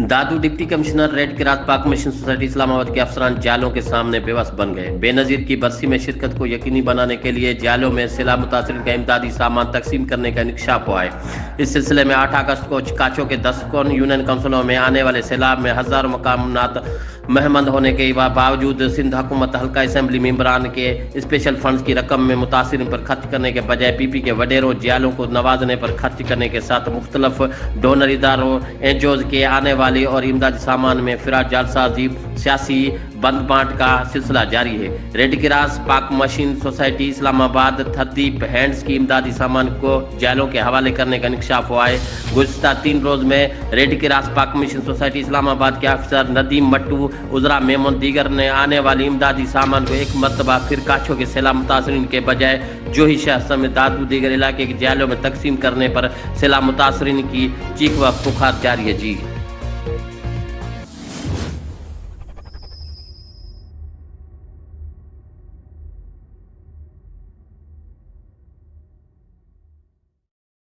दादू deputy commissioner red cross पाक mission society Islamabad के अफसरान जालों के सामने बेबस बन गए। बेनजीर की बरसी में शिरकत को यकीनी बनाने के लिए जालों में सैलाब मुतासरीन का इमदादी सामान तकसीम करने का इंकशाफ हुआ है। इस सिलसिले में 8 अगस्त को काचो के 10 यूनियन काउंसिलों में आने वाले सैलाब में हजारों मकामात महमंद होने के बावजूद सिंध हुकूमत हल्का असम्बली मेंबरान के स्पेशल फंड्स की रकम में मुतासरीन पर खर्च करने के बजाय पीपी के वडेरों जालों को नवाजने पर खर्च करने के साथ मुख्तलिफ डोनर इदारों एनजीओज के आने वाली और इमदादी सामान में फिराज जालसाजी सियासी बंद बांट का सिलसिला जारी है। रेड क्रॉस पाक मशीन सोसाइटी इस्लामाबाद 30 हैंड्स की इमदादी सामान को जालों के हवाले करने का इंकशाफ हुआ है। गुज़िश्ता 3 रोज में रेड क्रॉस पाक मिशन सोसाइटी इस्लामाबाद के अफसर नदीम मट्टू उजरा मेमन दीगर ने आने वाली इमदादी सामान को एक मरतबा फिर काचों के सैलाब मुतासरीन के बजाय जोही शहर समेत दादू दीगर इलाके के जालों में तकसीम करने पर सैलाब मुतासरीन की चीख व पुकार जारी है। जी।